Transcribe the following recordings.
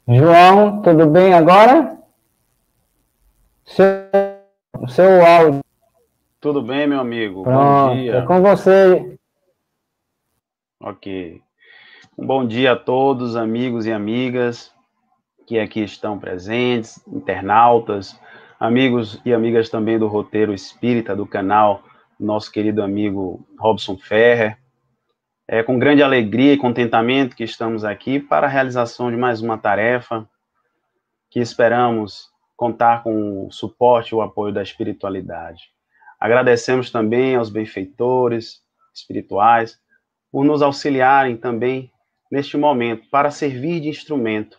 João, tudo bem agora? Seu áudio. Tudo bem, meu amigo? Bom Pronto, é dia. com você. Ok. Um bom dia a todos, amigos e amigas que aqui estão presentes, internautas, amigos e amigas também do Roteiro Espírita do canal, nosso querido amigo Robson Ferrer. É com grande alegria e contentamento que estamos aqui para a realização de mais uma tarefa que esperamos contar com o suporte e o apoio da espiritualidade. Agradecemos também aos benfeitores espirituais por nos auxiliarem também neste momento para servir de instrumento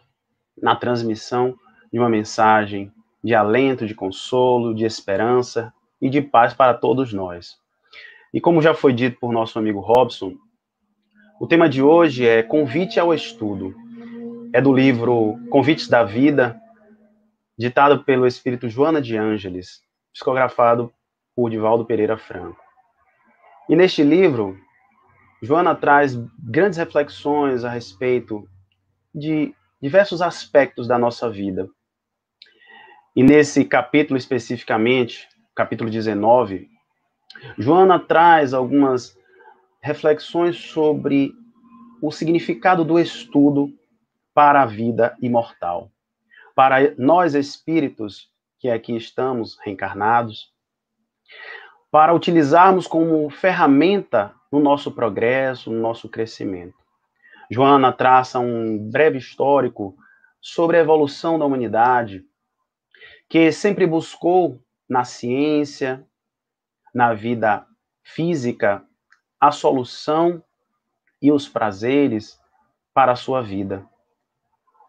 na transmissão de uma mensagem de alento, de consolo, de esperança e de paz para todos nós. E como já foi dito por nosso amigo Robson, o tema de hoje é Convite ao Estudo. É do livro Convites da Vida, ditado pelo espírito Joana de Ângeles, psicografado por Divaldo Pereira Franco. E neste livro, Joana traz grandes reflexões a respeito de diversos aspectos da nossa vida. E nesse capítulo especificamente, capítulo 19, Joana traz algumas reflexões sobre o significado do estudo para a vida imortal. Para nós espíritos que aqui estamos reencarnados, para utilizarmos como ferramenta no nosso progresso, no nosso crescimento. Joana traça um breve histórico sobre a evolução da humanidade, que sempre buscou na ciência, na vida física, a solução e os prazeres para a sua vida,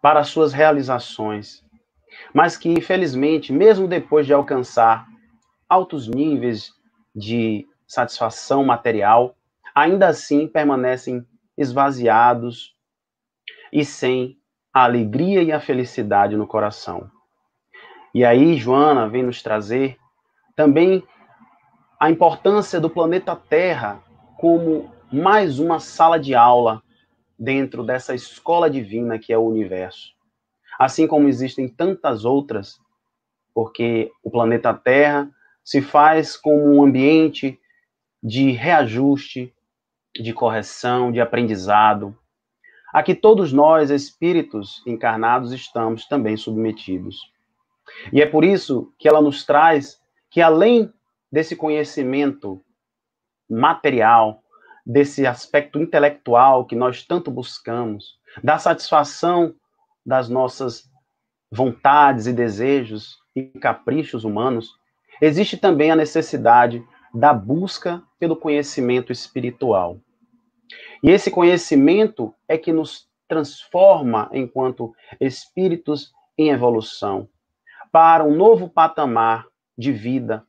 para as suas realizações, mas que, infelizmente, mesmo depois de alcançar altos níveis de satisfação material, ainda assim permanecem esvaziados e sem a alegria e a felicidade no coração. E aí, Joana vem nos trazer também a importância do planeta Terra como mais uma sala de aula dentro dessa escola divina que é o universo. Assim como existem tantas outras, porque o planeta Terra se faz como um ambiente de reajuste, de correção, de aprendizado, a que todos nós, espíritos encarnados, estamos também submetidos. E é por isso que ela nos traz que, além desse conhecimento material, desse aspecto intelectual que nós tanto buscamos, da satisfação das nossas vontades e desejos e caprichos humanos, existe também a necessidade da busca pelo conhecimento espiritual. E esse conhecimento é que nos transforma enquanto espíritos em evolução, para um novo patamar de vida,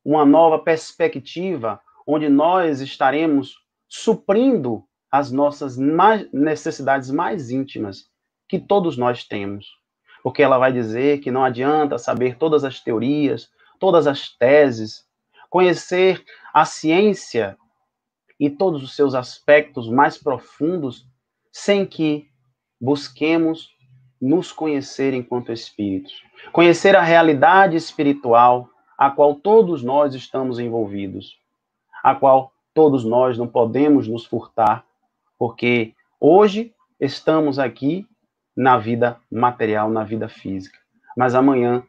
uma nova perspectiva, onde nós estaremos suprindo as nossas necessidades mais íntimas, que todos nós temos. Porque ela vai dizer que não adianta saber todas as teorias, todas as teses, conhecer a ciência e todos os seus aspectos mais profundos, sem que busquemos nos conhecer enquanto espíritos. Conhecer a realidade espiritual a qual todos nós estamos envolvidos, a qual todos nós não podemos nos furtar, porque hoje estamos aqui na vida material, na vida física. Mas amanhã,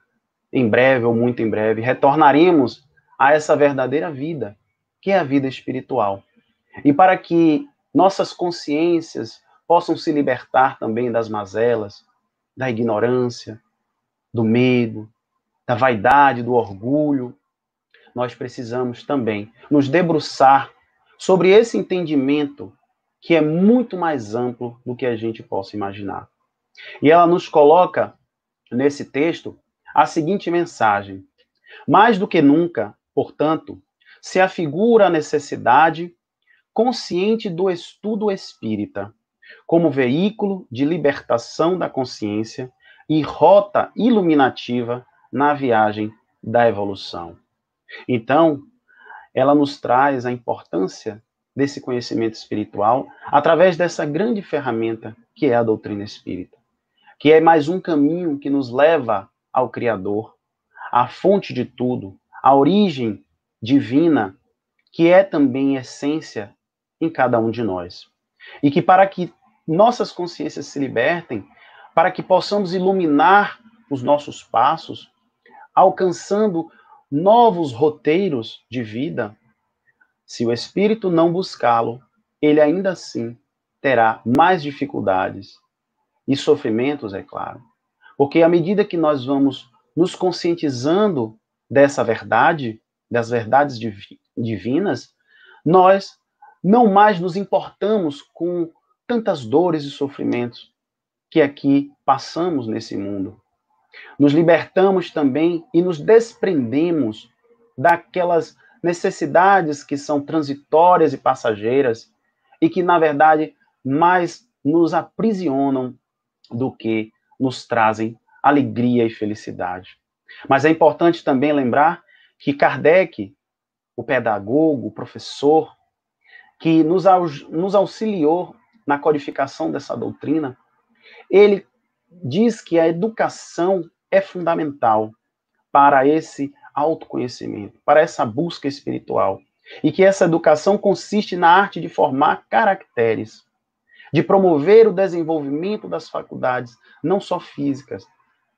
em breve ou muito em breve, retornaremos a essa verdadeira vida, que é a vida espiritual. E para que nossas consciências possam se libertar também das mazelas, da ignorância, do medo, da vaidade, do orgulho, nós precisamos também nos debruçar sobre esse entendimento que é muito mais amplo do que a gente possa imaginar. E ela nos coloca, nesse texto, a seguinte mensagem: mais do que nunca, portanto, se afigura a necessidade consciente do estudo espírita, como veículo de libertação da consciência e rota iluminativa na viagem da evolução. Então, ela nos traz a importância desse conhecimento espiritual através dessa grande ferramenta que é a doutrina espírita, que é mais um caminho que nos leva ao Criador, à fonte de tudo, à origem divina, que é também essência em cada um de nós. E que para que nossas consciências se libertem, para que possamos iluminar os nossos passos, alcançando novos roteiros de vida, se o espírito não buscá-lo, ele ainda assim terá mais dificuldades e sofrimentos, é claro. Porque à medida que nós vamos nos conscientizando dessa verdade, das verdades divinas, nós não mais nos importamos com tantas dores e sofrimentos que aqui passamos nesse mundo. Nos libertamos também e nos desprendemos daquelas necessidades que são transitórias e passageiras e que, na verdade, mais nos aprisionam do que nos trazem alegria e felicidade. Mas é importante também lembrar que Kardec, o pedagogo, o professor, que nos auxiliou na codificação dessa doutrina, ele diz que a educação é fundamental para esse autoconhecimento, para essa busca espiritual. E que essa educação consiste na arte de formar caracteres, de promover o desenvolvimento das faculdades, não só físicas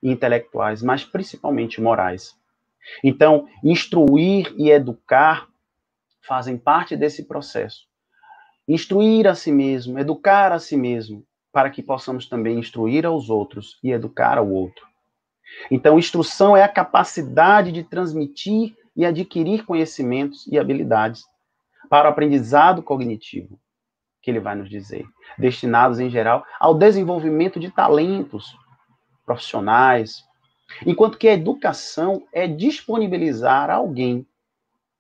e intelectuais, mas principalmente morais. Então, instruir e educar fazem parte desse processo. Instruir a si mesmo, educar a si mesmo, para que possamos também instruir aos outros e educar ao outro. Então, instrução é a capacidade de transmitir e adquirir conhecimentos e habilidades para o aprendizado cognitivo, que ele vai nos dizer, destinados, em geral, ao desenvolvimento de talentos profissionais, enquanto que a educação é disponibilizar alguém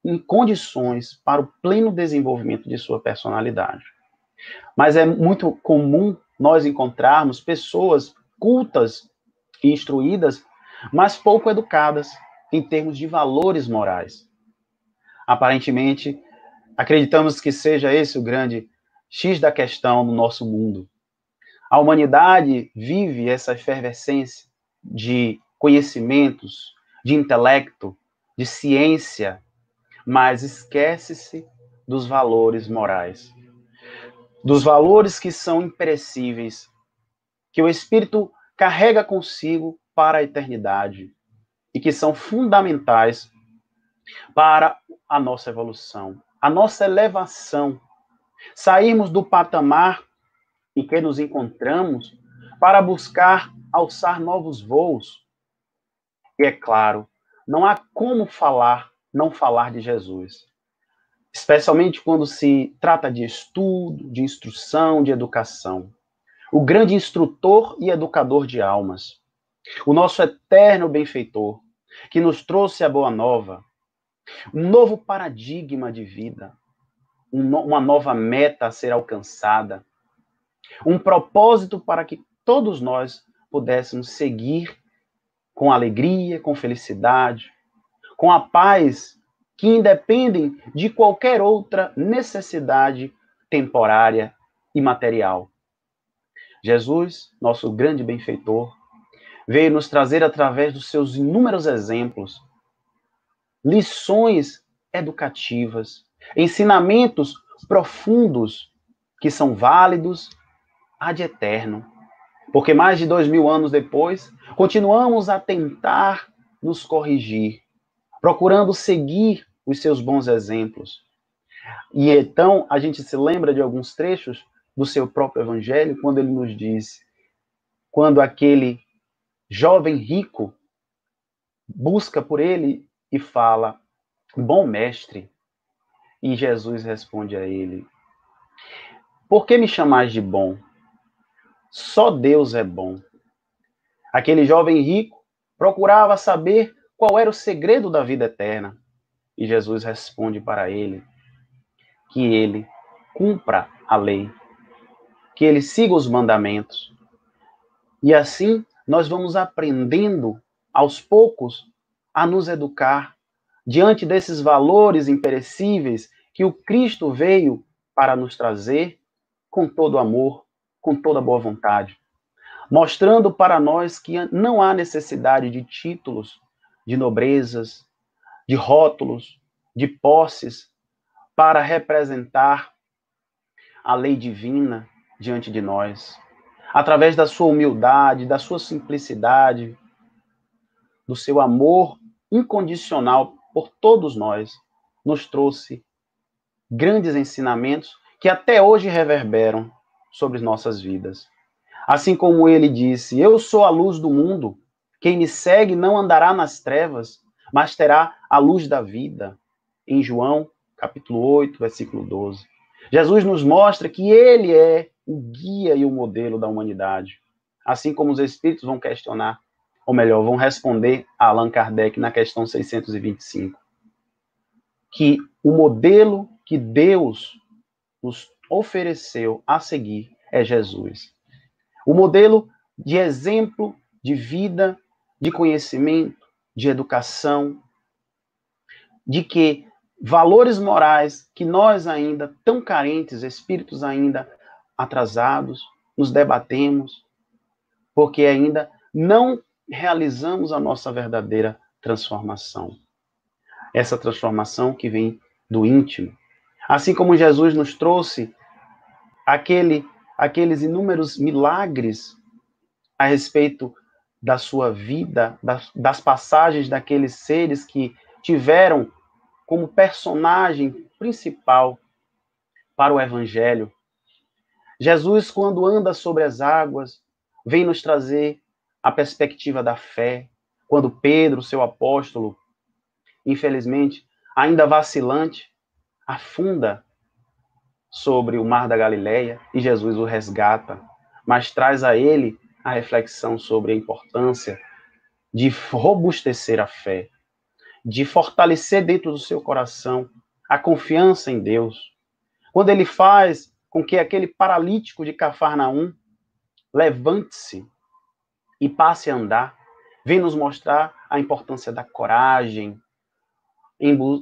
em condições para o pleno desenvolvimento de sua personalidade. Mas é muito comum nós encontrarmos pessoas cultas e instruídas, mas pouco educadas em termos de valores morais. Aparentemente, acreditamos que seja esse o grande X da questão no nosso mundo. A humanidade vive essa efervescência de conhecimentos, de intelecto, de ciência, mas esquece-se dos valores morais, dos valores que são imperecíveis, que o Espírito carrega consigo para a eternidade e que são fundamentais para a nossa evolução, a nossa elevação, sairmos do patamar em que nos encontramos para buscar alçar novos voos. E é claro, não há como não falar de Jesus, especialmente quando se trata de estudo, de instrução, de educação. O grande instrutor e educador de almas, o nosso eterno benfeitor, que nos trouxe a boa nova, um novo paradigma de vida, uma nova meta a ser alcançada, um propósito para que todos nós pudéssemos seguir com alegria, com felicidade, com a paz que independem de qualquer outra necessidade temporária e material. Jesus, nosso grande benfeitor, veio nos trazer através dos seus inúmeros exemplos lições educativas, ensinamentos profundos que são válidos ad eterno. Porque mais de 2000 anos depois, continuamos a tentar nos corrigir, procurando seguir os seus bons exemplos. E então a gente se lembra de alguns trechos do seu próprio evangelho, quando ele nos diz, quando aquele jovem rico busca por ele e fala, bom mestre, e Jesus responde a ele, por que me chamais de bom? Só Deus é bom. Aquele jovem rico procurava saber qual era o segredo da vida eterna. E Jesus responde para ele que ele cumpra a lei, que ele siga os mandamentos. E assim nós vamos aprendendo aos poucos a nos educar diante desses valores imperecíveis que o Cristo veio para nos trazer com todo amor, com toda boa vontade. mostrando para nós que não há necessidade de títulos, de nobrezas, de rótulos, de posses, para representar a lei divina diante de nós. Através da sua humildade, da sua simplicidade, do seu amor incondicional por todos nós, nos trouxe grandes ensinamentos que até hoje reverberam sobre nossas vidas. Assim como ele disse: eu sou a luz do mundo, quem me segue não andará nas trevas, mas terá a luz da vida. Em João, capítulo 8, versículo 12. Jesus nos mostra que ele é o guia e o modelo da humanidade. Assim como os espíritos vão questionar, ou melhor, vão responder a Allan Kardec na questão 625. Que o modelo que Deus nos ofereceu a seguir é Jesus. O modelo de exemplo de vida, de conhecimento, de educação, de que valores morais que nós ainda tão carentes, espíritos ainda atrasados, nos debatemos, porque ainda não realizamos a nossa verdadeira transformação. Essa transformação que vem do íntimo. Assim como Jesus nos trouxe aqueles inúmeros milagres a respeito da sua vida, das passagens daqueles seres que tiveram como personagem principal para o Evangelho. Jesus, quando anda sobre as águas, vem nos trazer a perspectiva da fé. Quando Pedro, seu apóstolo, infelizmente, ainda vacilante, afunda sobre o mar da Galileia e Jesus o resgata, mas traz a ele a reflexão sobre a importância de robustecer a fé, de fortalecer dentro do seu coração a confiança em Deus. Quando ele faz com que aquele paralítico de Cafarnaum levante-se e passe a andar, vem nos mostrar a importância da coragem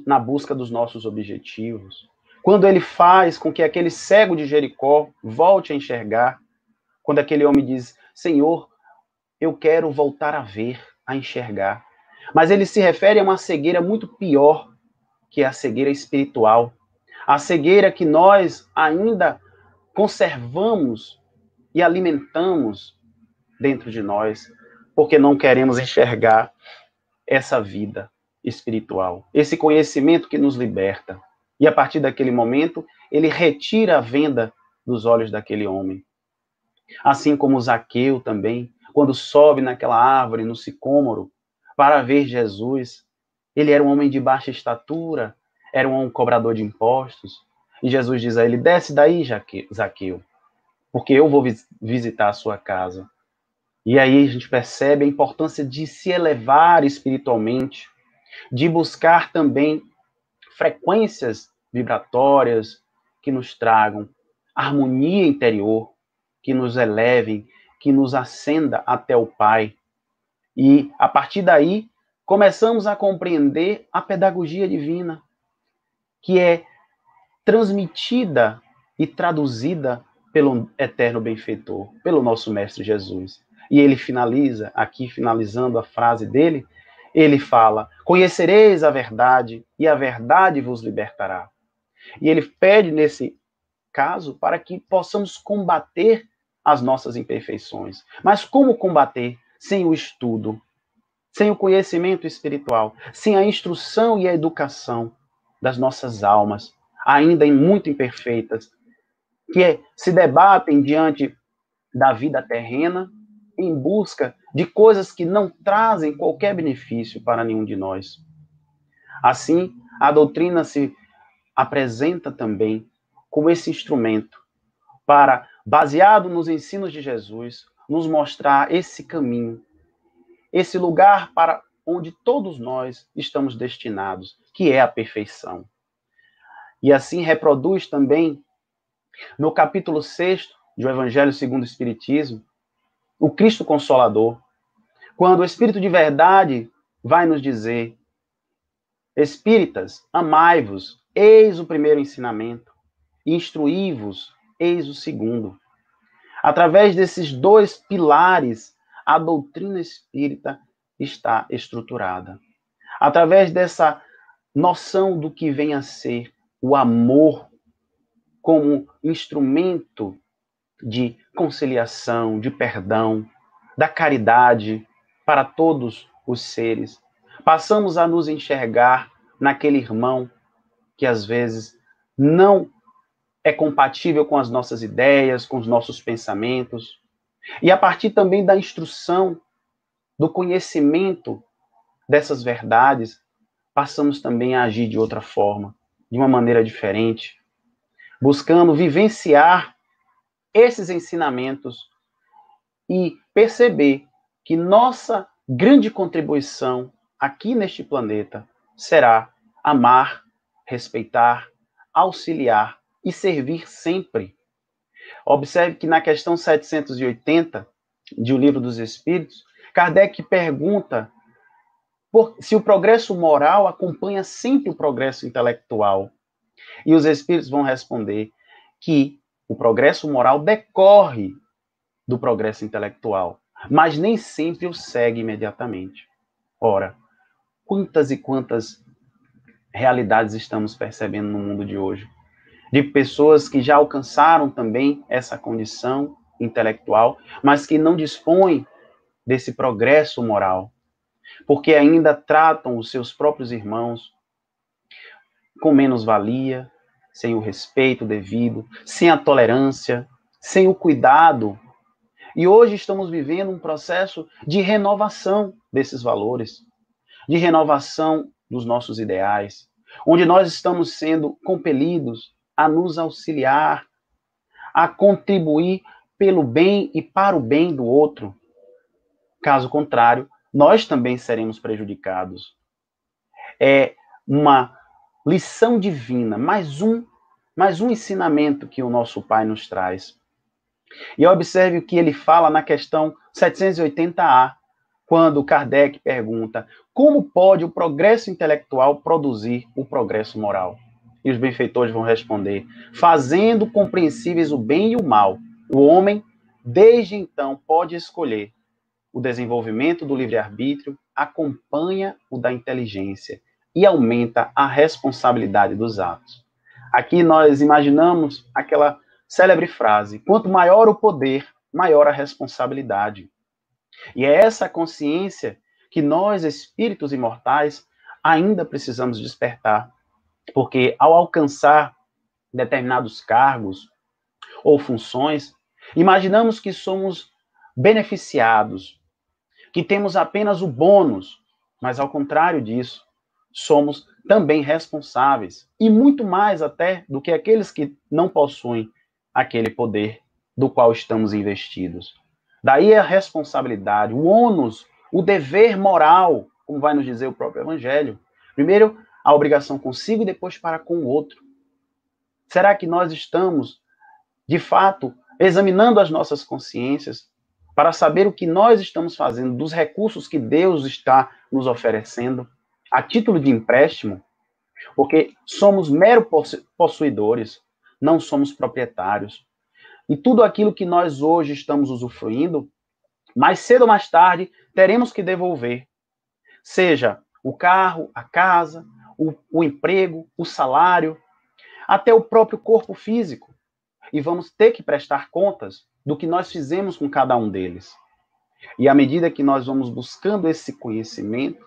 na busca dos nossos objetivos. Quando ele faz com que aquele cego de Jericó volte a enxergar, quando aquele homem diz: Senhor, eu quero voltar a ver, a enxergar. Mas ele se refere a uma cegueira muito pior, que é a cegueira espiritual. A cegueira que nós ainda conservamos e alimentamos dentro de nós, porque não queremos enxergar essa vida espiritual, esse conhecimento que nos liberta. E a partir daquele momento, ele retira a venda dos olhos daquele homem. Assim como Zaqueu também, quando sobe naquela árvore, no sicômoro, para ver Jesus, ele era um homem de baixa estatura, era um cobrador de impostos, e Jesus diz a ele: desce daí, Zaqueu, porque eu vou visitar a sua casa. E aí a gente percebe a importância de se elevar espiritualmente, de buscar também frequências vibratórias que nos tragam harmonia interior, que nos elevem, que nos acenda até o Pai. E, a partir daí, começamos a compreender a pedagogia divina, que é transmitida e traduzida pelo eterno benfeitor, pelo nosso Mestre Jesus. E ele finaliza, aqui finalizando a frase dele, ele fala: conhecereis a verdade e a verdade vos libertará. E ele pede, nesse caso, para que possamos combater as nossas imperfeições. Mas como combater? Sem o estudo, sem o conhecimento espiritual, sem a instrução e a educação das nossas almas, ainda muito imperfeitas, que se debatem diante da vida terrena em busca de coisas que não trazem qualquer benefício para nenhum de nós. Assim, a doutrina se apresenta também como esse instrumento para, baseado nos ensinos de Jesus, nos mostrar esse caminho, esse lugar para onde todos nós estamos destinados, que é a perfeição. E assim reproduz também, no capítulo 6 do Evangelho segundo o Espiritismo, o Cristo Consolador, quando o Espírito de verdade vai nos dizer: espíritas, amai-vos, eis o primeiro ensinamento, instruí-vos, eis o segundo. Através desses dois pilares, a doutrina espírita está estruturada. Através dessa noção do que vem a ser o amor como instrumento de conciliação, de perdão, da caridade para todos os seres. Passamos a nos enxergar naquele irmão que às vezes não é compatível com as nossas ideias, com os nossos pensamentos. E a partir também da instrução, do conhecimento dessas verdades, passamos também a agir de outra forma, de uma maneira diferente, buscando vivenciar esses ensinamentos e perceber que nossa grande contribuição aqui neste planeta será amar, respeitar, auxiliar e servir sempre. Observe que na questão 780 de O Livro dos Espíritos, Kardec pergunta se o progresso moral acompanha sempre o progresso intelectual. E os espíritos vão responder que o progresso moral decorre do progresso intelectual, mas nem sempre o segue imediatamente. Ora, quantas e quantas realidades estamos percebendo no mundo de hoje? De pessoas que já alcançaram também essa condição intelectual, mas que não dispõem desse progresso moral, porque ainda tratam os seus próprios irmãos com menos-valia, sem o respeito devido, sem a tolerância, sem o cuidado. E hoje estamos vivendo um processo de renovação desses valores, de renovação dos nossos ideais, onde nós estamos sendo compelidos a nos auxiliar, a contribuir pelo bem e para o bem do outro. Caso contrário, nós também seremos prejudicados. É uma lição divina, mais um ensinamento que o nosso Pai nos traz. E observe o que ele fala na questão 780A, quando Kardec pergunta como pode o progresso intelectual produzir o progresso moral? E os benfeitores vão responder, fazendo compreensíveis o bem e o mal. O homem, desde então, pode escolher. O desenvolvimento do livre-arbítrio acompanha o da inteligência e aumenta a responsabilidade dos atos. Aqui nós imaginamos aquela célebre frase, quanto maior o poder, maior a responsabilidade. E é essa consciência que nós, espíritos imortais, ainda precisamos despertar, porque ao alcançar determinados cargos ou funções, imaginamos que somos beneficiados, que temos apenas o bônus, mas ao contrário disso, somos também responsáveis, e muito mais até do que aqueles que não possuem aquele poder do qual estamos investidos. Daí a responsabilidade, o ônus, o dever moral, como vai nos dizer o próprio Evangelho. Primeiro, a obrigação consigo e depois para com o outro. Será que nós estamos, de fato, examinando as nossas consciências para saber o que nós estamos fazendo dos recursos que Deus está nos oferecendo a título de empréstimo? Porque somos meros possuidores, não somos proprietários. E tudo aquilo que nós hoje estamos usufruindo, mais cedo ou mais tarde, teremos que devolver. Seja o carro, a casa, o emprego, o salário, até o próprio corpo físico. E vamos ter que prestar contas do que nós fizemos com cada um deles. E à medida que nós vamos buscando esse conhecimento,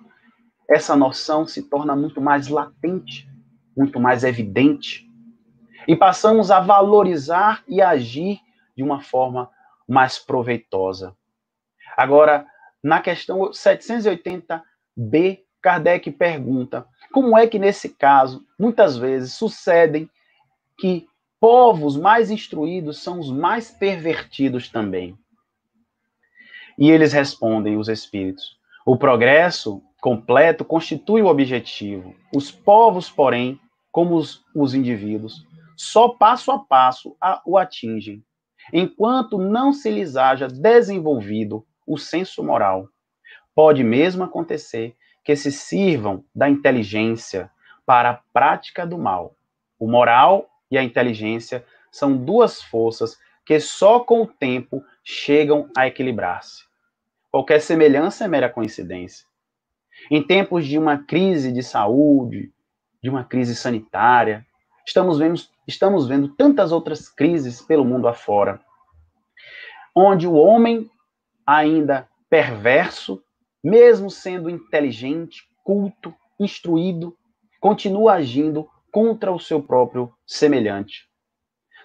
essa noção se torna muito mais latente, muito mais evidente. E passamos a valorizar e agir de uma forma mais proveitosa. Agora, na questão 780b, Kardec pergunta, como é que nesse caso, muitas vezes, sucedem que povos mais instruídos são os mais pervertidos também? E eles respondem, os espíritos, o progresso completo constitui o objetivo. Os povos, porém, como os indivíduos, só passo a passo o atingem, enquanto não se lhes haja desenvolvido o senso moral. Pode mesmo acontecer que se sirvam da inteligência para a prática do mal. O moral e a inteligência são duas forças que só com o tempo chegam a equilibrar-se. Qualquer semelhança é mera coincidência. Em tempos de uma crise de saúde, de uma crise sanitária, estamos vendo tantas outras crises pelo mundo afora, onde o homem, ainda perverso, mesmo sendo inteligente, culto, instruído, continua agindo contra o seu próprio semelhante.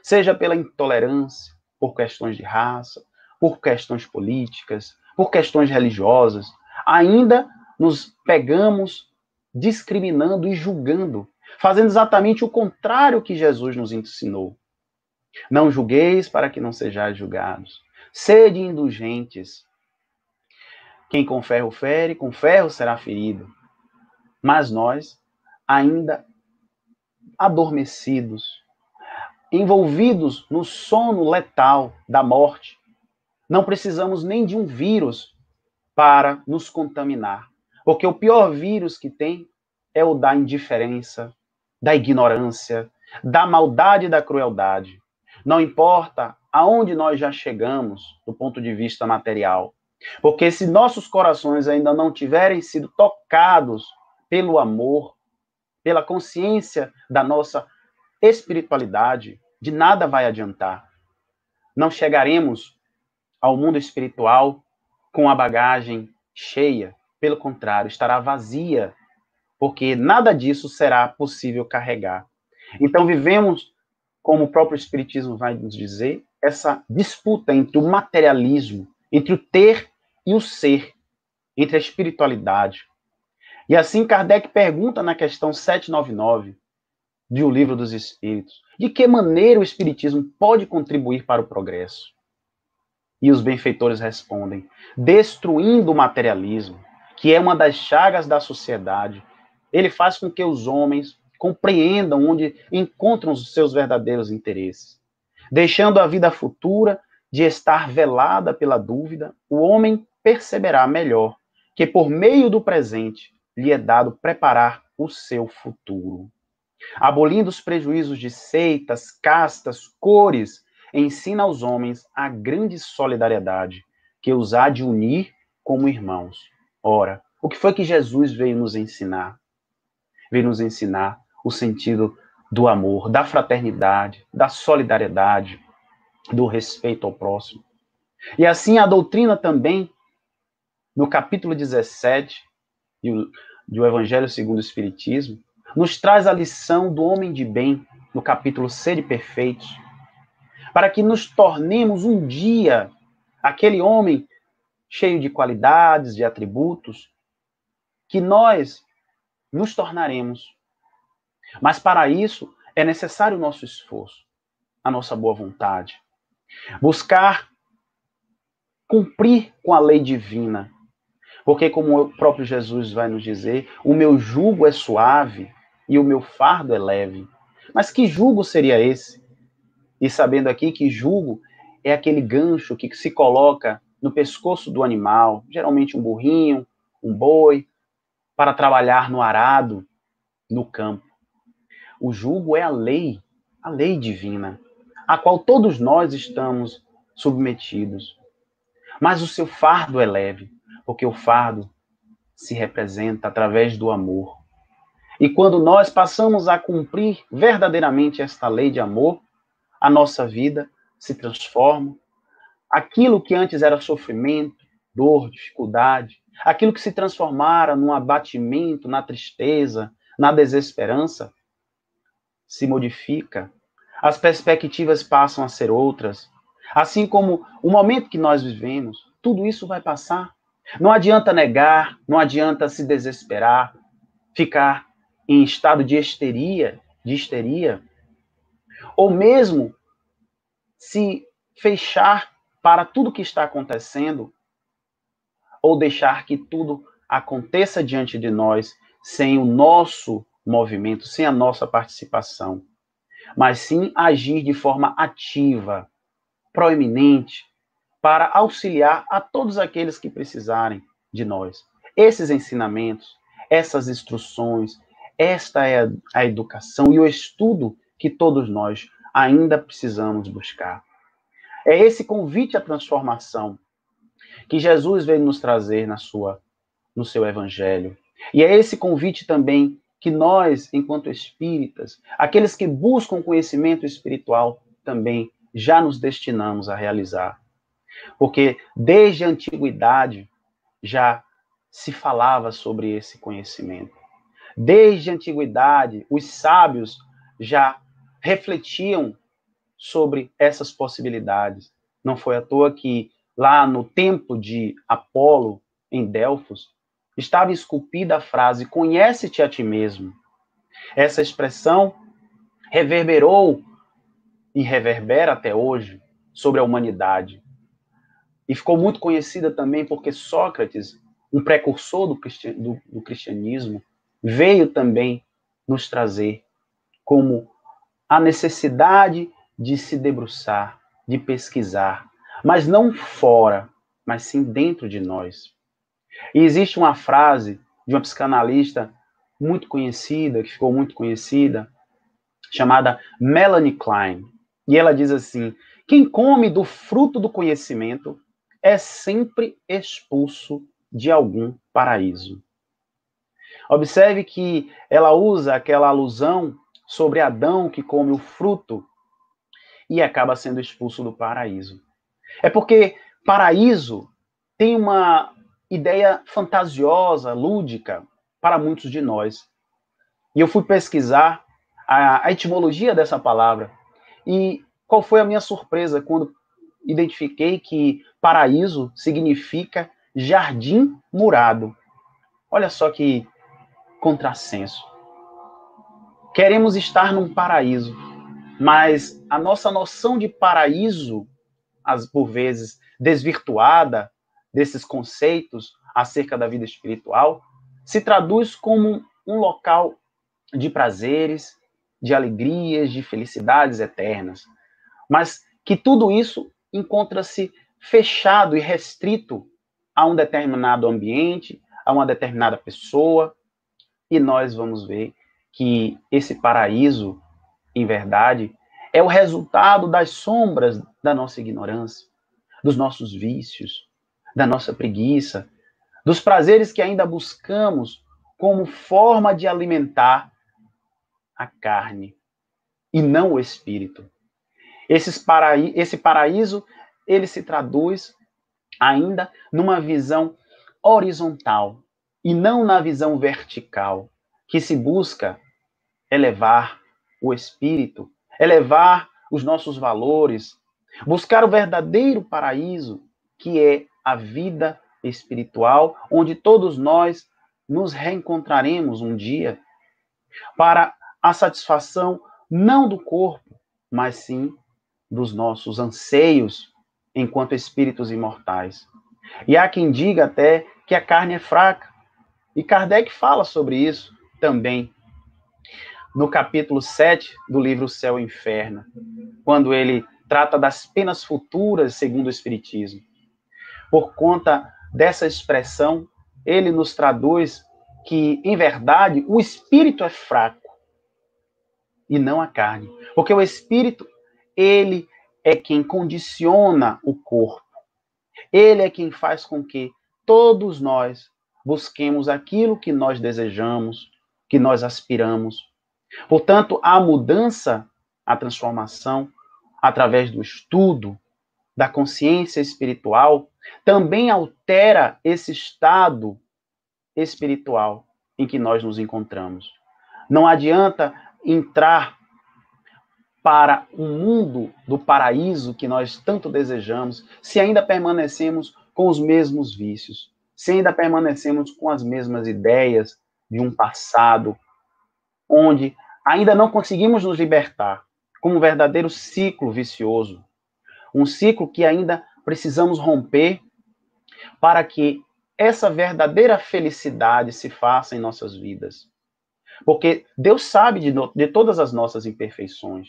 Seja pela intolerância, por questões de raça, por questões políticas, por questões religiosas, ainda nos pegamos discriminando e julgando, fazendo exatamente o contrário que Jesus nos ensinou. Não julgueis para que não sejais julgados. Sede indulgentes. Quem com ferro fere, com ferro será ferido. Mas nós, ainda adormecidos, envolvidos no sono letal da morte, não precisamos nem de um vírus para nos contaminar. Porque o pior vírus que tem é o da indiferença, da ignorância, da maldade e da crueldade. Não importa aonde nós já chegamos do ponto de vista material. Porque se nossos corações ainda não tiverem sido tocados pelo amor, pela consciência da nossa espiritualidade, de nada vai adiantar. Não chegaremos ao mundo espiritual com a bagagem cheia. Pelo contrário, estará vazia, porque nada disso será possível carregar. Então vivemos, como o próprio Espiritismo vai nos dizer, essa disputa entre o materialismo, entre o ter e o ser, entre a espiritualidade. E assim Kardec pergunta na questão 799 de O Livro dos Espíritos, de que maneira o Espiritismo pode contribuir para o progresso? E os benfeitores respondem, destruindo o materialismo, que é uma das chagas da sociedade. Ele faz com que os homens compreendam onde encontram os seus verdadeiros interesses. Deixando a vida futura de estar velada pela dúvida, o homem perceberá melhor que por meio do presente lhe é dado preparar o seu futuro. Abolindo os prejuízos de seitas, castas, cores, ensina aos homens a grande solidariedade que os há de unir como irmãos. Ora, o que foi que Jesus veio nos ensinar? Veio nos ensinar o sentido do amor, da fraternidade, da solidariedade, do respeito ao próximo. E assim a doutrina também, no capítulo 17 do Evangelho segundo o Espiritismo, nos traz a lição do homem de bem, no capítulo Sede Perfeitos, para que nos tornemos um dia aquele homem cheio de qualidades, de atributos, que nós nos tornaremos. Mas para isso é necessário o nosso esforço, a nossa boa vontade. Buscar cumprir com a lei divina. Porque, como o próprio Jesus vai nos dizer, o meu jugo é suave e o meu fardo é leve. Mas que jugo seria esse? E sabendo aqui que jugo é aquele gancho que se coloca no pescoço do animal, geralmente um burrinho, um boi, para trabalhar no arado, no campo. O jugo é a lei divina, a qual todos nós estamos submetidos. Mas o seu fardo é leve, porque o fardo se representa através do amor. E quando nós passamos a cumprir verdadeiramente esta lei de amor, a nossa vida se transforma. Aquilo que antes era sofrimento, dor, dificuldade, aquilo que se transformara num abatimento, na tristeza, na desesperança, se modifica. As perspectivas passam a ser outras. Assim como o momento que nós vivemos, tudo isso vai passar. Não adianta negar, não adianta se desesperar, ficar em estado de histeria, ou mesmo se fechar para tudo que está acontecendo, ou deixar que tudo aconteça diante de nós sem o nosso movimento, sem a nossa participação, mas sim agir de forma ativa, proeminente, para auxiliar a todos aqueles que precisarem de nós. Esses ensinamentos, essas instruções, esta é a educação e o estudo que todos nós ainda precisamos buscar. É esse convite à transformação que Jesus veio nos trazer no seu evangelho. E é esse convite também que nós, enquanto espíritas, aqueles que buscam conhecimento espiritual, também já nos destinamos a realizar. Porque desde a antiguidade já se falava sobre esse conhecimento. Desde a antiguidade, os sábios já refletiam sobre essas possibilidades. Não foi à toa que lá no templo de Apolo, em Delfos, estava esculpida a frase: conhece-te a ti mesmo. Essa expressão reverberou e reverbera até hoje sobre a humanidade. E ficou muito conhecida também porque Sócrates, um precursor do cristianismo, veio também nos trazer como a necessidade de se debruçar, de pesquisar, mas não fora, mas sim dentro de nós. E existe uma frase de uma psicanalista muito conhecida, que ficou muito conhecida, chamada Melanie Klein. E ela diz assim: quem come do fruto do conhecimento é sempre expulso de algum paraíso. Observe que ela usa aquela alusão sobre Adão que come o fruto e acaba sendo expulso do paraíso. É porque paraíso tem uma ideia fantasiosa, lúdica, para muitos de nós. E eu fui pesquisar a etimologia dessa palavra. E qual foi a minha surpresa quando identifiquei que paraíso significa jardim murado. Olha só que contrassenso. Queremos estar num paraíso, mas a nossa noção de paraíso, por vezes desvirtuada desses conceitos acerca da vida espiritual, se traduz como um local de prazeres, de alegrias, de felicidades eternas. Mas que tudo isso encontra-se fechado e restrito a um determinado ambiente, a uma determinada pessoa, e nós vamos ver que esse paraíso, em verdade, é o resultado das sombras da nossa ignorância, dos nossos vícios, da nossa preguiça, dos prazeres que ainda buscamos como forma de alimentar a carne e não o espírito. Esse paraíso, ele se traduz ainda numa visão horizontal e não na visão vertical, que se busca elevar o espírito, elevar os nossos valores, buscar o verdadeiro paraíso, que é a vida espiritual, onde todos nós nos reencontraremos um dia para a satisfação não do corpo, mas sim dos nossos anseios enquanto espíritos imortais. E há quem diga até que a carne é fraca. E Kardec fala sobre isso também no capítulo 7 do livro Céu e Inferno, quando ele trata das penas futuras segundo o Espiritismo. Por conta dessa expressão, ele nos traduz que, em verdade, o espírito é fraco e não a carne. Porque o espírito, ele é quem condiciona o corpo. Ele é quem faz com que todos nós busquemos aquilo que nós desejamos, que nós aspiramos. Portanto, a mudança, a transformação, através do estudo, da consciência espiritual, também altera esse estado espiritual em que nós nos encontramos. Não adianta entrar para o mundo do paraíso que nós tanto desejamos, se ainda permanecemos com os mesmos vícios, se ainda permanecemos com as mesmas ideias de um passado, onde ainda não conseguimos nos libertar, como um verdadeiro ciclo vicioso, um ciclo que ainda precisamos romper para que essa verdadeira felicidade se faça em nossas vidas. Porque Deus sabe de todas as nossas imperfeições.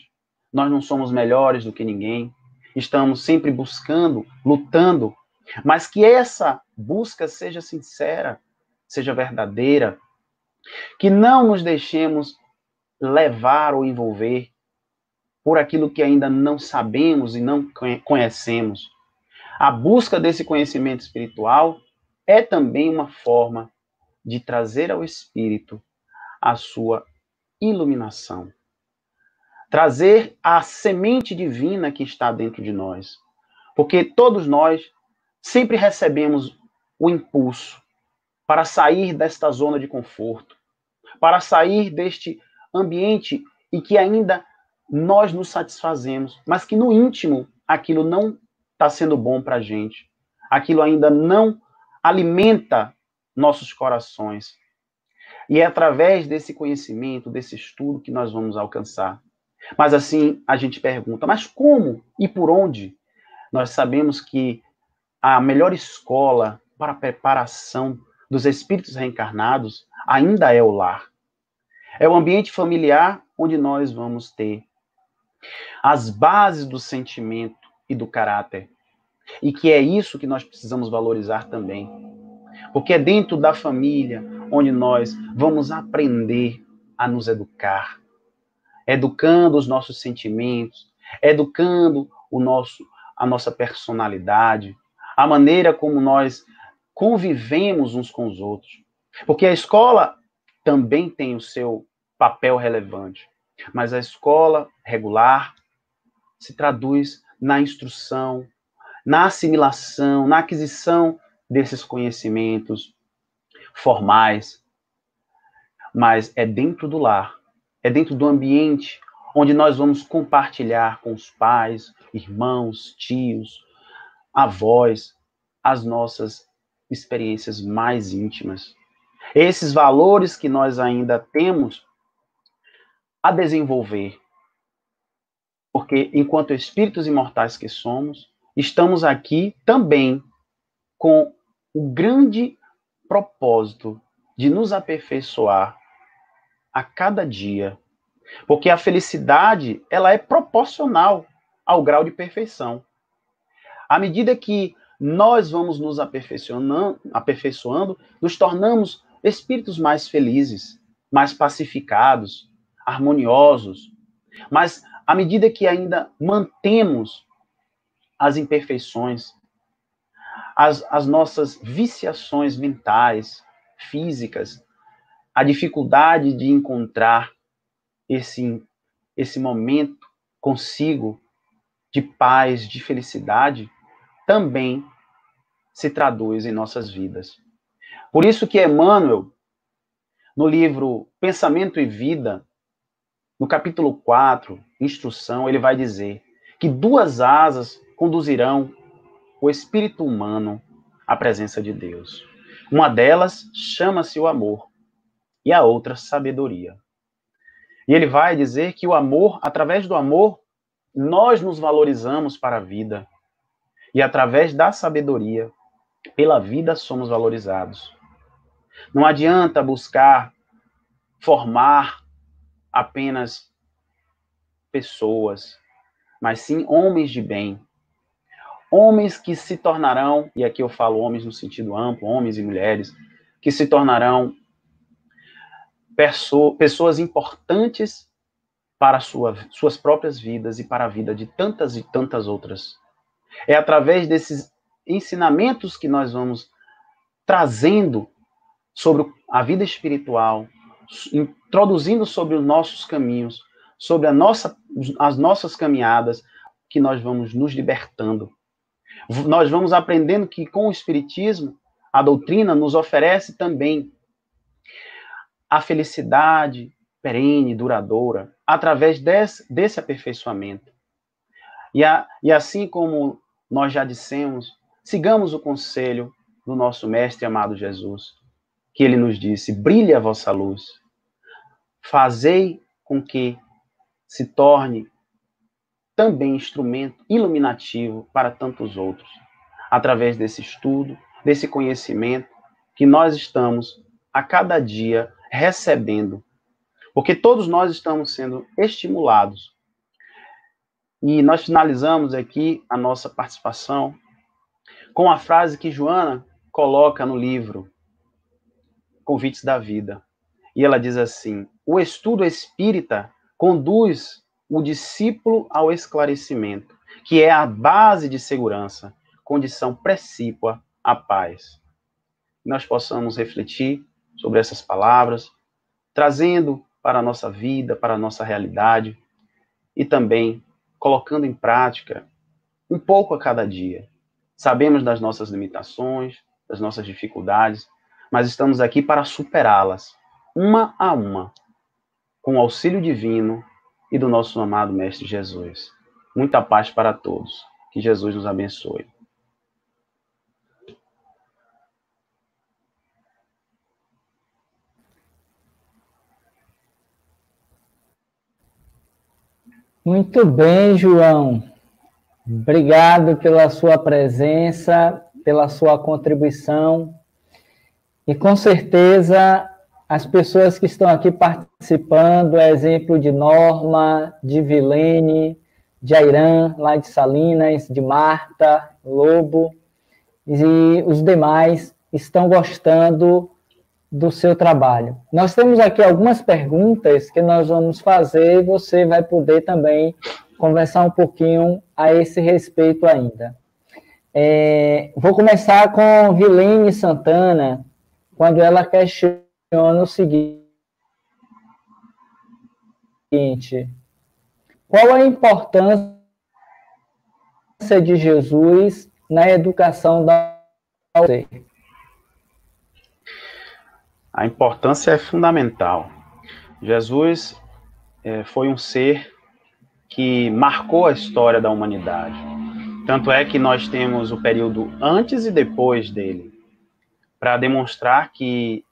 Nós não somos melhores do que ninguém. Estamos sempre buscando, lutando. Mas que essa busca seja sincera, seja verdadeira. Que não nos deixemos levar ou envolver por aquilo que ainda não sabemos e não conhecemos. A busca desse conhecimento espiritual é também uma forma de trazer ao espírito a sua iluminação. Trazer a semente divina que está dentro de nós. Porque todos nós sempre recebemos o impulso para sair desta zona de conforto, para sair deste ambiente em que ainda nós nos satisfazemos, mas que no íntimo aquilo não está sendo bom para a gente. Aquilo ainda não alimenta nossos corações. E é através desse conhecimento, desse estudo que nós vamos alcançar. Mas assim, a gente pergunta, mas como e por onde? Nós sabemos que a melhor escola para a preparação dos espíritos reencarnados ainda é o lar. É o ambiente familiar onde nós vamos ter as bases do sentimento e do caráter. E que é isso que nós precisamos valorizar também. Porque é dentro da família onde nós vamos aprender a nos educar. Educando os nossos sentimentos, educando a nossa personalidade, a maneira como nós convivemos uns com os outros. Porque a escola também tem o seu papel relevante, mas a escola regular se traduz na instrução, na assimilação, na aquisição desses conhecimentos formais, mas é dentro do lar, é dentro do ambiente onde nós vamos compartilhar com os pais, irmãos, tios, avós, as nossas experiências mais íntimas. Esses valores que nós ainda temos a desenvolver. Porque, enquanto espíritos imortais que somos, estamos aqui também com o grande propósito de nos aperfeiçoar a cada dia. Porque a felicidade, ela é proporcional ao grau de perfeição. À medida que nós vamos nos aperfeiçoando, nos tornamos espíritos mais felizes, mais pacificados, harmoniosos. Mas à medida que ainda mantemos as imperfeições, as nossas viciações mentais, físicas, a dificuldade de encontrar esse momento consigo de paz, de felicidade, também se traduz em nossas vidas. Por isso que Emmanuel, no livro Pensamento e Vida, no capítulo 4, Instrução, ele vai dizer que 2 asas conduzirão o espírito humano à presença de Deus. Uma delas chama-se o amor e a outra sabedoria. E ele vai dizer que o amor, através do amor, nós nos valorizamos para a vida. E através da sabedoria, pela vida somos valorizados. Não adianta buscar formar apenas pessoas, mas sim homens de bem. Homens que se tornarão, e aqui eu falo homens no sentido amplo, homens e mulheres, que se tornarão pessoas importantes para suas próprias vidas e para a vida de tantas e tantas outras. É através desses ensinamentos que nós vamos trazendo sobre a vida espiritual, introduzindo sobre os nossos caminhos, sobre as nossas caminhadas, que nós vamos nos libertando. Nós vamos aprendendo que com o Espiritismo, a doutrina nos oferece também a felicidade perene, duradoura, através desse aperfeiçoamento. E assim como nós já dissemos, sigamos o conselho do nosso Mestre amado Jesus, que ele nos disse: brilhe a vossa luz, fazei com que se torne também instrumento iluminativo para tantos outros, através desse estudo, desse conhecimento que nós estamos a cada dia recebendo, porque todos nós estamos sendo estimulados. E nós finalizamos aqui a nossa participação com a frase que Joana coloca no livro Convites da Vida. E ela diz assim: o estudo espírita conduz o discípulo ao esclarecimento, que é a base de segurança, condição precípua à paz. Nós possamos refletir sobre essas palavras, trazendo para a nossa vida, para a nossa realidade, e também colocando em prática um pouco a cada dia. Sabemos das nossas limitações, das nossas dificuldades, mas estamos aqui para superá-las, uma a uma, com o auxílio divino e do nosso amado Mestre Jesus. Muita paz para todos. Que Jesus nos abençoe. Muito bem, João. Obrigado pela sua presença, pela sua contribuição. E com certeza as pessoas que estão aqui participando, é exemplo de Norma, de Vilene, de Airan, lá de Salinas, de Marta, Lobo, e os demais estão gostando do seu trabalho. Nós temos aqui algumas perguntas que nós vamos fazer e você vai poder também conversar um pouquinho a esse respeito ainda. Vou começar com Vilene Santana, quando ela questiona o seguinte: qual a importância de Jesus na educação da você? A importância é fundamental. Jesus foi um ser que marcou a história da humanidade. Tanto é que nós temos o período antes e depois dele, para demonstrar que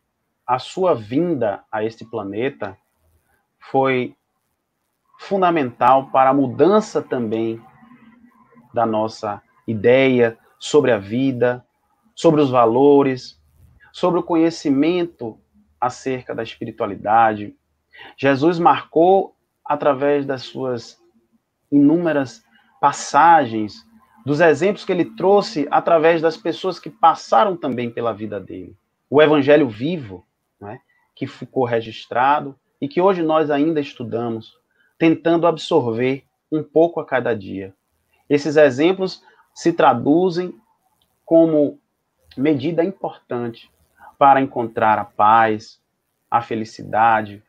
a sua vinda a este planeta foi fundamental para a mudança também da nossa ideia sobre a vida, sobre os valores, sobre o conhecimento acerca da espiritualidade. Jesus marcou através das suas inúmeras passagens, dos exemplos que ele trouxe através das pessoas que passaram também pela vida dele. O evangelho vivo, né, que ficou registrado e que hoje nós ainda estudamos, tentando absorver um pouco a cada dia. Esses exemplos se traduzem como medida importante para encontrar a paz, a felicidade,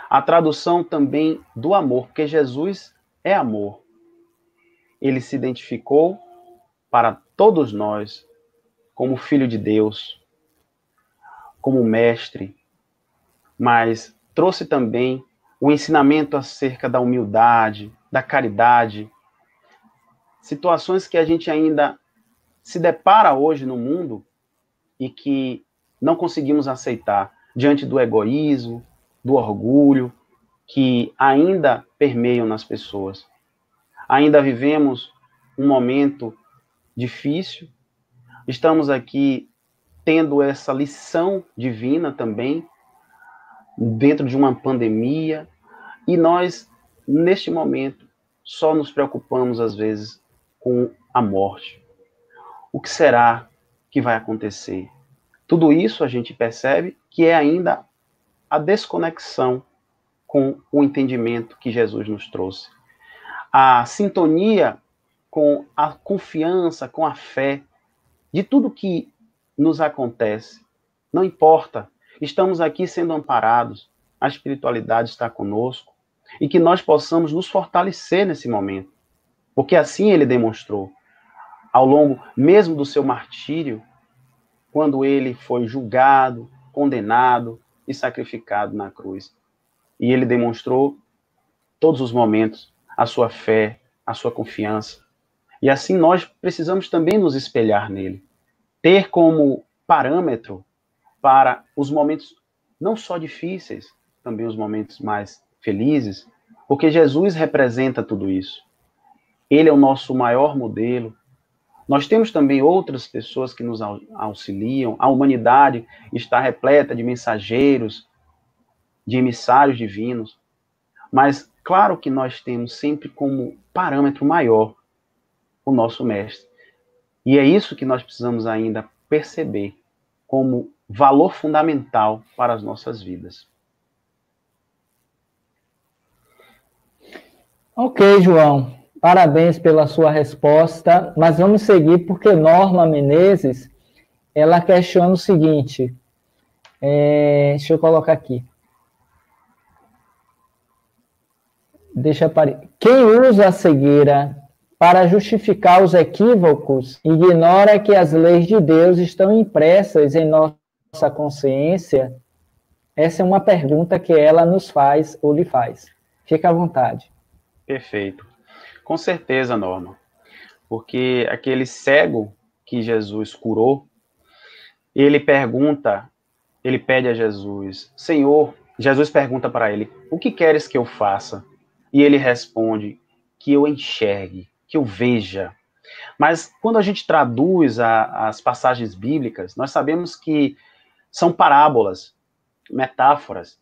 a tradução também do amor, porque Jesus é amor. Ele se identificou para todos nós como Filho de Deus, como Mestre, mas trouxe também o ensinamento acerca da humildade, da caridade, situações que a gente ainda se depara hoje no mundo e que não conseguimos aceitar diante do egoísmo, do orgulho, que ainda permeiam nas pessoas. Ainda vivemos um momento difícil, estamos aqui tendo essa lição divina também, dentro de uma pandemia, e nós, neste momento, só nos preocupamos, às vezes, com a morte. O que será que vai acontecer? Tudo isso a gente percebe que é ainda a desconexão com o entendimento que Jesus nos trouxe. A sintonia com a confiança, com a fé de tudo que nos acontece. Não importa, estamos aqui sendo amparados, a espiritualidade está conosco e que nós possamos nos fortalecer nesse momento, porque assim ele demonstrou ao longo mesmo do seu martírio, quando ele foi julgado, condenado e sacrificado na cruz. E ele demonstrou todos os momentos a sua fé, a sua confiança. E assim nós precisamos também nos espelhar nele. Ter como parâmetro para os momentos não só difíceis, também os momentos mais felizes, porque Jesus representa tudo isso. Ele é o nosso maior modelo. Nós temos também outras pessoas que nos auxiliam. A humanidade está repleta de mensageiros, de emissários divinos. Mas, claro que nós temos sempre como parâmetro maior o nosso mestre. E é isso que nós precisamos ainda perceber como valor fundamental para as nossas vidas. Ok, João. Parabéns pela sua resposta, mas vamos seguir porque Norma Menezes, ela questiona o seguinte, deixa eu colocar aqui. Quem usa a cegueira para justificar os equívocos ignora que as leis de Deus estão impressas em nossa consciência? Essa é uma pergunta que ela nos faz ou lhe faz. Fique à vontade. Perfeito. Com certeza, Norma. Porque aquele cego que Jesus curou, ele pede a Jesus, Senhor, Jesus pergunta para ele, o que queres que eu faça? E ele responde, que eu enxergue, que eu veja. Mas quando a gente traduz as passagens bíblicas, nós sabemos que são parábolas, metáforas.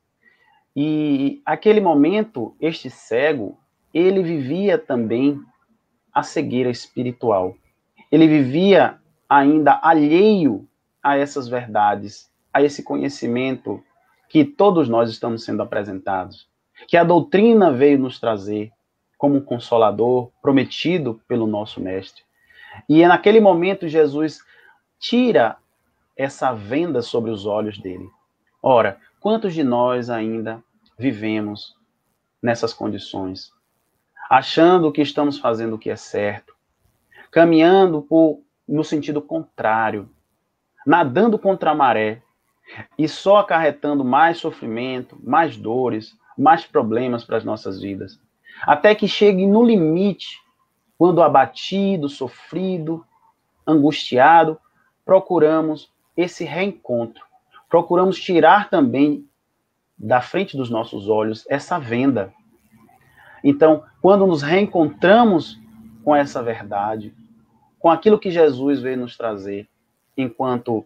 E aquele momento, este cego, ele vivia também a cegueira espiritual. Ele vivia ainda alheio a essas verdades, a esse conhecimento que todos nós estamos sendo apresentados, que a doutrina veio nos trazer como um consolador prometido pelo nosso mestre. E naquele momento Jesus tira essa venda sobre os olhos dele. Ora, quantos de nós ainda vivemos nessas condições, achando que estamos fazendo o que é certo, caminhando no sentido contrário, nadando contra a maré e só acarretando mais sofrimento, mais dores, mais problemas para as nossas vidas, até que chegue no limite, quando abatido, sofrido, angustiado, procuramos esse reencontro, procuramos tirar também da frente dos nossos olhos essa venda. Então, quando nos reencontramos com essa verdade, com aquilo que Jesus veio nos trazer enquanto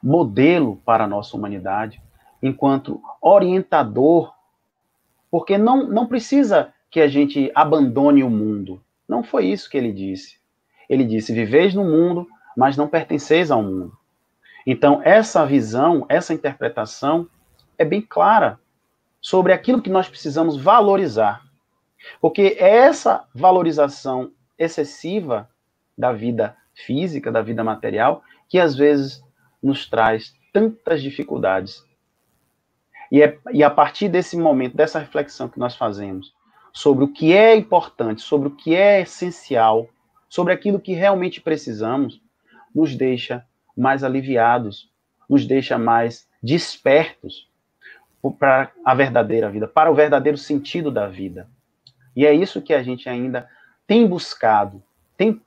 modelo para a nossa humanidade, enquanto orientador, porque não precisa que a gente abandone o mundo. Não foi isso que ele disse. Ele disse, viveis no mundo, mas não pertenceis ao mundo. Então, essa visão, essa interpretação é bem clara sobre aquilo que nós precisamos valorizar. Porque é essa valorização excessiva da vida física, da vida material, que às vezes nos traz tantas dificuldades. E a partir desse momento, dessa reflexão que nós fazemos sobre o que é importante, sobre o que é essencial, sobre aquilo que realmente precisamos, nos deixa mais aliviados, nos deixa mais despertos para a verdadeira vida, para o verdadeiro sentido da vida. E é isso que a gente ainda tem buscado, tem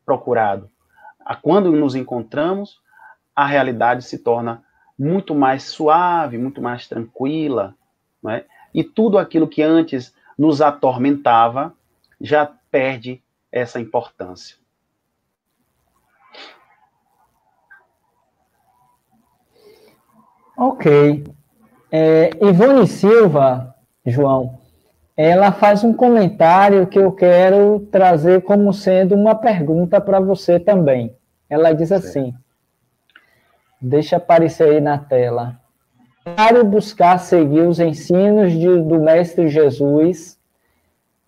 procurado. Quando nos encontramos, a realidade se torna muito mais suave, muito mais tranquila, não é? E tudo aquilo que antes nos atormentava já perde essa importância. Ok. Ivone Silva, João, ela faz um comentário que eu quero trazer como sendo uma pergunta para você também. Ela diz assim, deixa aparecer aí na tela. Para buscar seguir os ensinos do Mestre Jesus,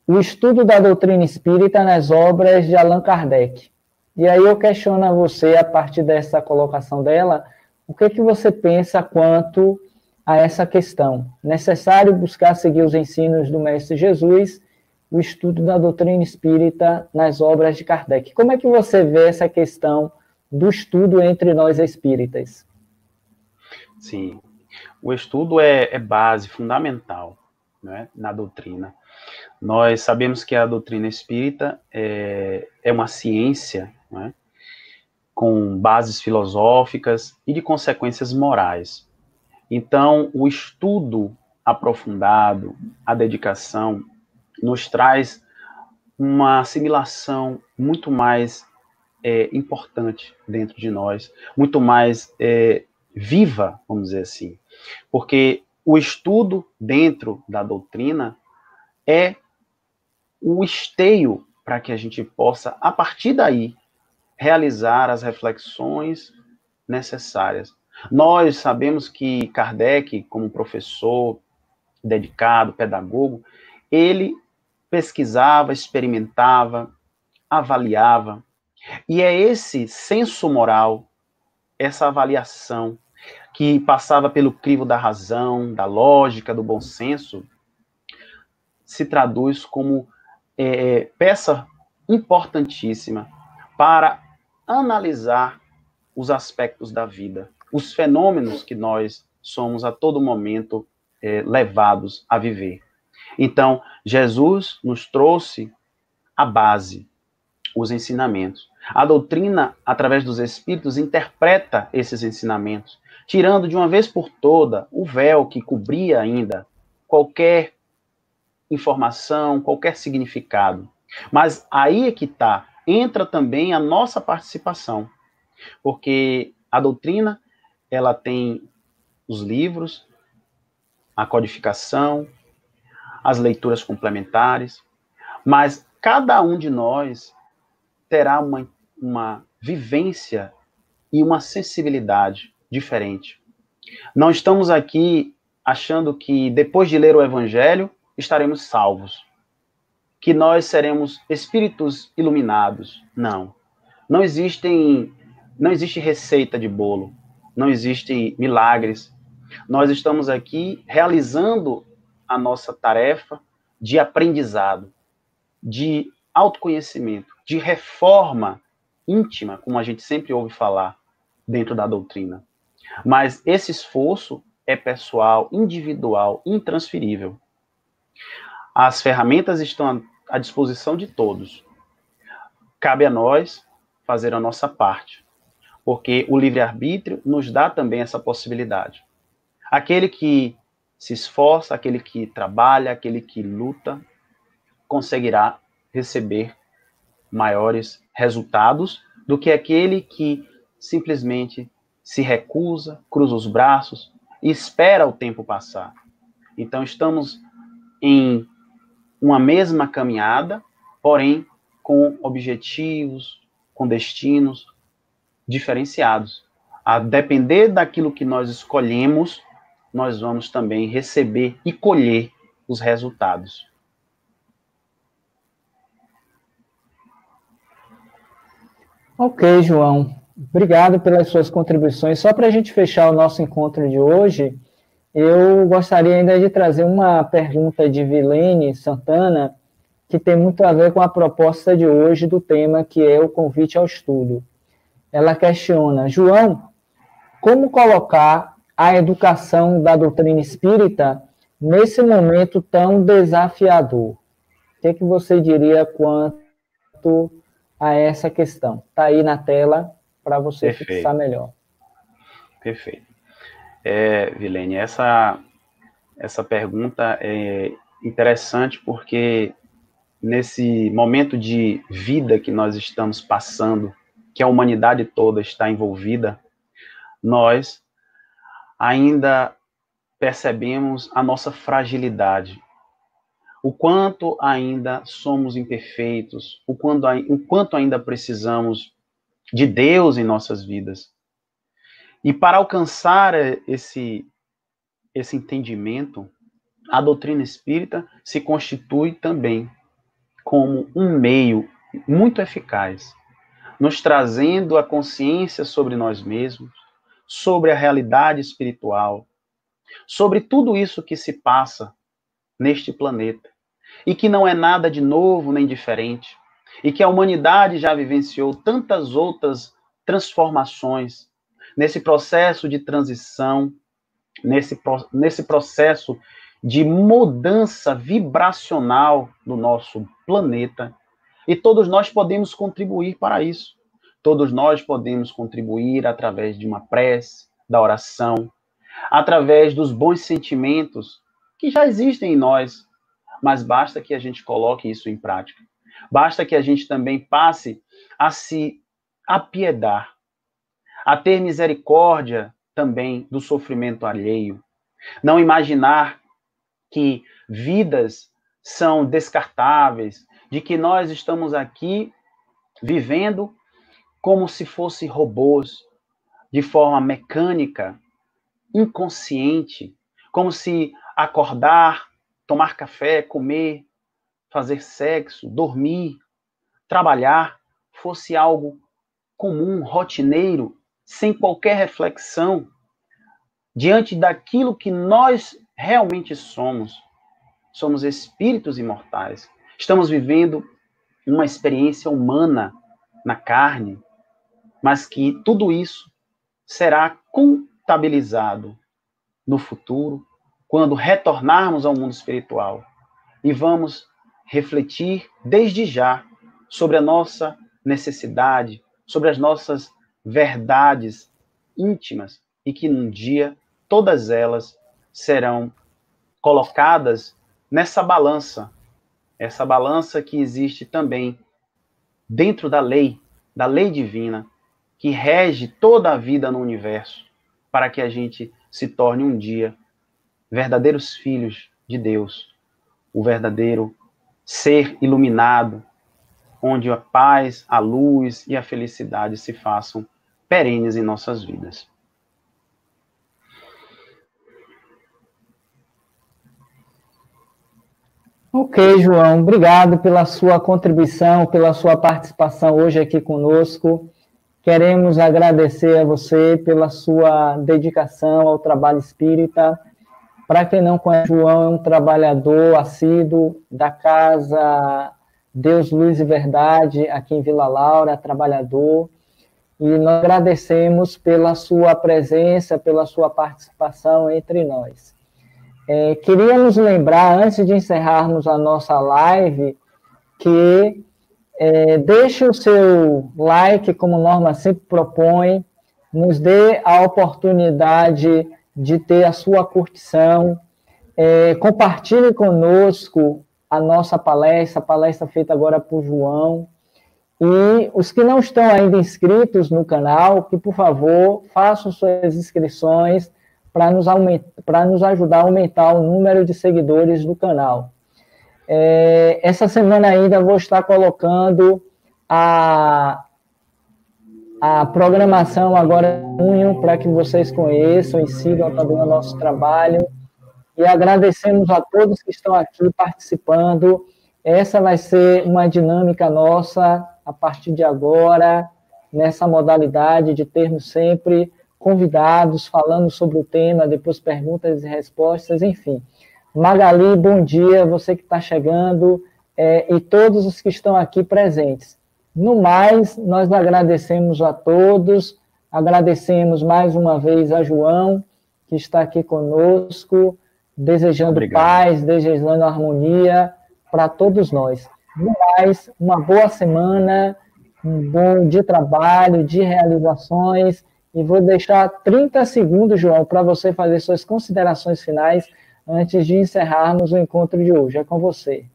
o estudo da doutrina espírita nas obras de Allan Kardec. E aí eu questiono a você, a partir dessa colocação dela, o que você pensa quanto a essa questão? Necessário buscar seguir os ensinos do Mestre Jesus, o estudo da doutrina espírita nas obras de Kardec. Como é que você vê essa questão do estudo entre nós espíritas? Sim, o estudo é base, fundamental, né, na doutrina. Nós sabemos que a doutrina espírita é uma ciência, né, com bases filosóficas e de consequências morais. Então, o estudo aprofundado, a dedicação, nos traz uma assimilação muito mais importante dentro de nós, muito mais viva, vamos dizer assim. Porque o estudo dentro da doutrina é o esteio para que a gente possa, a partir daí, realizar as reflexões necessárias. Nós sabemos que Kardec, como professor dedicado, pedagogo, ele pesquisava, experimentava, avaliava. E é esse senso moral, essa avaliação, que passava pelo crivo da razão, da lógica, do bom senso, se traduz como peça importantíssima para analisar os aspectos da vida, os fenômenos que nós somos a todo momento levados a viver. Então, Jesus nos trouxe a base, os ensinamentos. A doutrina, através dos Espíritos, interpreta esses ensinamentos, tirando de uma vez por toda o véu que cobria ainda qualquer informação, qualquer significado. Mas aí é que está, entra também a nossa participação, porque a doutrina, ela tem os livros, a codificação, as leituras complementares, mas cada um de nós terá uma vivência e uma sensibilidade diferente. Não estamos aqui achando que depois de ler o Evangelho estaremos salvos, que nós seremos espíritos iluminados. Não. Não existe receita de bolo, não existem milagres. Nós estamos aqui realizando a nossa tarefa de aprendizado, de autoconhecimento, de reforma íntima, como a gente sempre ouve falar dentro da doutrina. Mas esse esforço é pessoal, individual, intransferível. As ferramentas estão à disposição de todos. Cabe a nós fazer a nossa parte, porque o livre-arbítrio nos dá também essa possibilidade. Aquele que se esforça, aquele que trabalha, aquele que luta, conseguirá receber maiores resultados do que aquele que simplesmente se recusa, cruza os braços e espera o tempo passar. Então, estamos em uma mesma caminhada, porém com objetivos, com destinos diferenciados. A depender daquilo que nós escolhemos, nós vamos também receber e colher os resultados. Ok, João. Obrigado pelas suas contribuições. Só para a gente fechar o nosso encontro de hoje, eu gostaria ainda de trazer uma pergunta de Vilene Santana, que tem muito a ver com a proposta de hoje do tema, que é o convite ao estudo. Ela questiona: João, como colocar a educação da doutrina espírita nesse momento tão desafiador? O que você diria quanto a essa questão? Está aí na tela para você fixar melhor. Perfeito. Vilene, essa pergunta é interessante porque nesse momento de vida que nós estamos passando, que a humanidade toda está envolvida, nós ainda percebemos a nossa fragilidade, o quanto ainda somos imperfeitos, o quanto ainda precisamos de Deus em nossas vidas. E para alcançar esse entendimento, a doutrina espírita se constitui também como um meio muito eficaz, nos trazendo a consciência sobre nós mesmos, sobre a realidade espiritual, sobre tudo isso que se passa neste planeta, e que não é nada de novo nem diferente, e que a humanidade já vivenciou tantas outras transformações nesse processo de transição, nesse processo de mudança vibracional do nosso planeta, e todos nós podemos contribuir para isso. Todos nós podemos contribuir através de uma prece, da oração, através dos bons sentimentos que já existem em nós, mas basta que a gente coloque isso em prática. Basta que a gente também passe a se apiedar, a ter misericórdia também do sofrimento alheio. Não imaginar que vidas são descartáveis, de que nós estamos aqui vivendo como se fossem robôs, de forma mecânica, inconsciente, como se acordar, tomar café, comer, fazer sexo, dormir, trabalhar fosse algo comum, rotineiro, sem qualquer reflexão, diante daquilo que nós realmente somos. Somos espíritos imortais. Estamos vivendo uma experiência humana na carne, mas que tudo isso será contabilizado no futuro, quando retornarmos ao mundo espiritual. E vamos refletir desde já sobre a nossa necessidade, sobre as nossas verdades íntimas, e que um dia todas elas serão colocadas nessa balança, essa balança que existe também dentro da lei divina, que rege toda a vida no universo, para que a gente se torne um dia verdadeiros filhos de Deus, o verdadeiro ser iluminado, onde a paz, a luz e a felicidade se façam perenes em nossas vidas. Ok, João, obrigado pela sua contribuição, pela sua participação hoje aqui conosco. Queremos agradecer a você pela sua dedicação ao trabalho espírita. Para quem não conhece, João é um trabalhador assíduo da Casa Deus, Luz e Verdade, aqui em Vila Laura, trabalhador. E nós agradecemos pela sua presença, pela sua participação entre nós. Queríamos lembrar, antes de encerrarmos a nossa live, que deixe o seu like, como Norma sempre propõe, nos dê a oportunidade de ter a sua curtição, compartilhe conosco a nossa palestra, a palestra feita agora por João, e os que não estão ainda inscritos no canal, que, por favor, façam suas inscrições para nos ajudar a aumentar o número de seguidores do canal. Essa semana ainda vou estar colocando a programação agora em junho, para que vocês conheçam e sigam também o nosso trabalho. E agradecemos a todos que estão aqui participando. Essa vai ser uma dinâmica nossa, a partir de agora, nessa modalidade de termos sempre convidados falando sobre o tema, depois perguntas e respostas, enfim. Magali, bom dia, você que está chegando, e todos os que estão aqui presentes. No mais, nós agradecemos a todos, agradecemos mais uma vez a João, que está aqui conosco, desejando Obrigado. Paz, desejando harmonia para todos nós. No mais, uma boa semana, um bom dia de trabalho, de realizações, e vou deixar 30 segundos, João, para você fazer suas considerações finais antes de encerrarmos o encontro de hoje. É com você.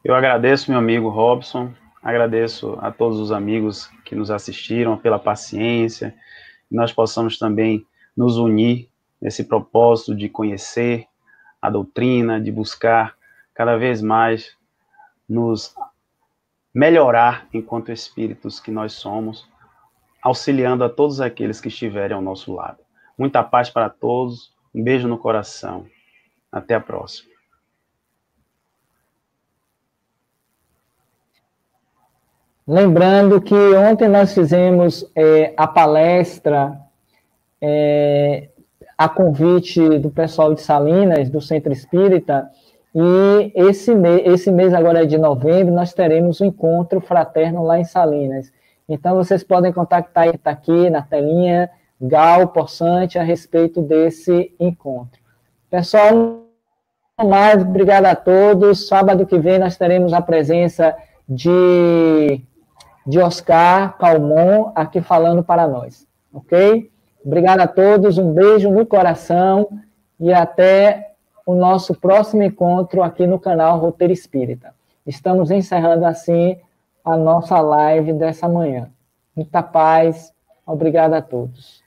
Eu agradeço, meu amigo Robson, agradeço a todos os amigos que nos assistiram pela paciência, que nós possamos também nos unir nesse propósito de conhecer a doutrina, de buscar cada vez mais nos melhorar enquanto espíritos que nós somos, auxiliando a todos aqueles que estiverem ao nosso lado. Muita paz para todos, um beijo no coração. Até a próxima. Lembrando que ontem nós fizemos a palestra a convite do pessoal de Salinas, do Centro Espírita, e esse mês agora de novembro, nós teremos um encontro fraterno lá em Salinas. Então, vocês podem contactar, está aqui na telinha, Gal Possante, a respeito desse encontro. Pessoal, mais, obrigado a todos. Sábado que vem nós teremos a presença de Oscar Calmon aqui falando para nós, ok? Obrigado a todos, um beijo no coração e até o nosso próximo encontro aqui no canal Roteiro Espírita. Estamos encerrando assim a nossa live dessa manhã. Muita paz, obrigado a todos.